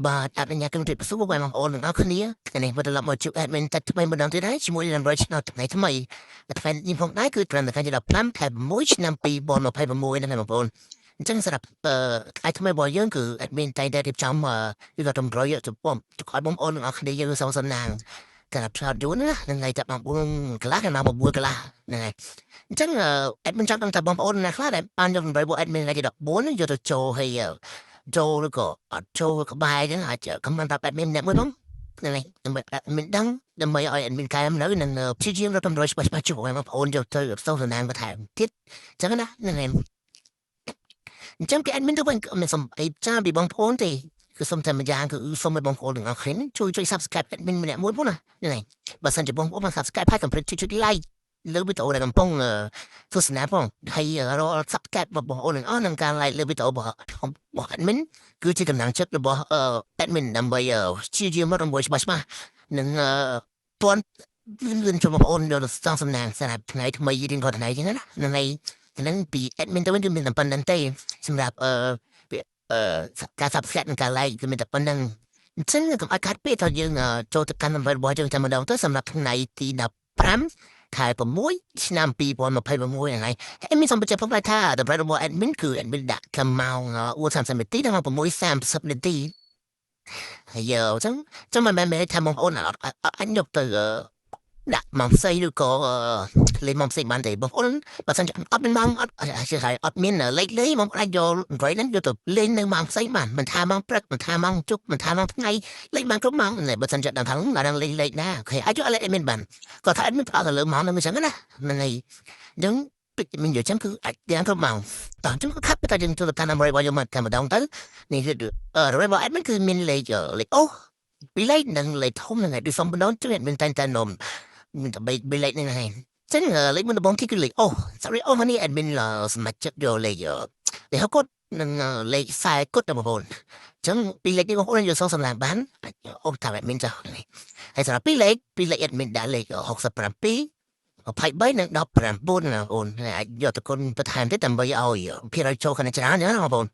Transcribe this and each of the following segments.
បាទអនុញ្ញាតគឹងជម្រាបសួរបងប្អូនទាំងអស់គ្នាថ្ងៃនេះវិលត្រឡប់មកជួប admin តែថ្មីម្ដងទៀតហើយជាមួយនឹង Android ឆ្នាំថ្ងៃថ្មីថ្ងៃនេះផងដែរគឺត្រឹមតែថ្ងៃទី15ខែ6ឆ្នាំ2026ហ្នឹងបងប្អូនអញ្ចឹងសម្រាប់ថ្ងៃថ្មីរបស់យើងគឺ admin តែងតែរៀបចំគឺក៏តម្រុយចំពោះឲ្យបងប្អូនទាំងអស់គ្នាយើងសងសំណាងតែផ្សាយយូរណានឹងថ្ងៃតែ9កន្លះដល់9កន្លះហ្នឹងហើយអញ្ចឹង admin ចង់ដឹងថាបងប្អូនណាខ្លះដែលបានយកតម្រុយរបស់ admin ថ្ងៃទី14យកទៅចូលហើយចូលឬក៏អត់ចូលក្បែរចឹងអាចខមមិនប្រាប់ admin ម្នាក់មួយផងហ្នឹងហើយដើម្បី admin ដឹងដើម្បីឲ្យ admin កែនៅនឹងព្យាយាមរកតម្រុយច្បាស់ៗជួបឲ្យបងប្អូនយកទៅសងសំណាងបន្ថែមទៀតចឹងណាហ្នឹងហើយអញ្ចឹងគេ admin ទៅវិញមិនសំអីចាពីបងប្អូនទេគឺសុំតែម្យ៉ាងគឺសុំឲ្យបងប្អូនទាំងអស់គ្នាជួយ subscribe admin ម្នាក់មួយផងណាហ្នឹងហើយបើសិនជាបងប្អូនបាន subscribe ហើយកុំភ្លេចជួយ like លើវីដេអូដែលកំពុងទស្សនាផងហើយរក subscribe របស់បងប្អូនទាំងអស់នឹងការ like លើវីដេអូរបស់ admin គឺជាកម្លាំងចិត្តរបស់admin ដើម្បីជាជាមករំលឹកច្បាស់ៗនឹងទាន់លឿនចូលបងប្អូនយកសងសំណាងសម្រាប់ថ្ងៃថ្មីរៀងរាល់ថ្ងៃចឹងណានឹងហើយនឹងពី admin ទៅវិញគឺមានតែប៉ុណ្្នឹងទេសម្រាប់ការ subscribe និងការ like គឺមានតែប៉ុណ្្នឹងអញ្ចឹងកុំឲ្យខាត់ពេកថាយើងចូលទៅកាន់ដើម្បីរបស់យើងតែម្ដងទៅសម្រាប់ថ្ងៃទី15ខែ6ឆ្នាំ2026ហ្នឹងហើយadmin សូមបញ្ជាក់ផងដែរថាតម្រូវរបស់ admin គឺ admin ដាក់តាមម៉ោង30នាទីដល់ម៉ោង6:30នាទីហើយចឹងមិនមែនថាបងប្អូនអញយកទៅដាក់ម៉ោងផ្សេងឬក៏លេងម៉ោងផ្សេងបានទេបងប្អូនបើសិនជាអត់មានម៉ោងអត់មានលេខលេងបងប្អូនអាចយក Android ហ្នឹងយកទៅលេងនៅម៉ោងផ្សេងបានមិនថាម៉ោងព្រឹកមិនថាម៉ោងជប់មិនថាម៉ោងថ្ងៃលេងបានគ្រប់ម៉ោងបើសិនជាដឹងថាដល់លេងណាអូខេអាចយក admin បានគាត់ថា admin ផ្ដោតទៅលើម៉ោងហ្នឹងអញ្ចឹងណាហ្នឹងហើយអញ្ចឹងពេចមានយកចឹងគឺអាចយ៉ាងគ្រប់ម៉ោងតោះអញ្ចឹងខាត់តែយើងទៅកាន់ Android របស់យើងមកតែម្ដងទៅនេះគឺរបស់ admin គឺមានលេខអូពីលេខនឹងលេខធំហ្នឹងហើយដូចសំបណ្ដងជួយ admin តែនំមានតែ3លេខហ្នឹងហើយចឹងលេខមុនដំបូងគឺលេខsorryនេះ admin សម្រាប់ចិត្តយកលេខហៅគាត់នឹងលេខ40គាត់បងប្អូនចឹងពីលេខនេះបងប្អូនយកសងសំឡាងបានតាម admin ចាស់ហើយសម្រាប់ពីលេខ admin ដាក់លេខ67 23និង19ណាបងប្អូនអាចយកទៅគុណបន្ថែមទៀតដើម្បីឲ្យភាគរយចូលកាន់តែច្រើនណាបងប្អូន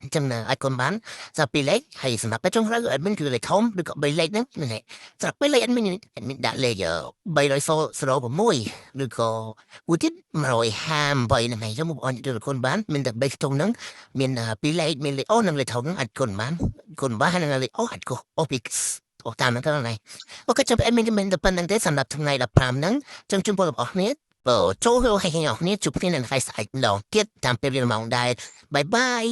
អញ្ចឹងអាចគុណបានសម្រាប់ពីលេខហើយសម្រាប់តែចុងក្រោយ admin គឺលេខធំឬក៏3លេខហ្នឹងសម្រាប់ពីលេខ admin ដាក់លេខ306ឬក៏មួយទៀត158ហ្នឹងហើយចឹងបងប្អូនយកទៅគុណបានមានតែ3ខ្ទង់ហ្នឹងមានពីលេខមានលេខអូនិងលេខធំហ្នឹងអាចគុណបានហើយនឹងលេខអូអាចអូពីតាមហ្នឹងទៅហ្នឹងអូខេចាំ admin មិនតែប៉ុណ្្នឹងទេសម្រាប់ថ្ងៃ15ហ្នឹងចឹងជូនពរបងប្អូនគ្នាចូលឲ្យអ្នកគ្នាជួបគ្នានៅថ្ងៃស្អែកម្ដងទៀតតាមពេលវេលាម៉ោងដែរបាយបាយ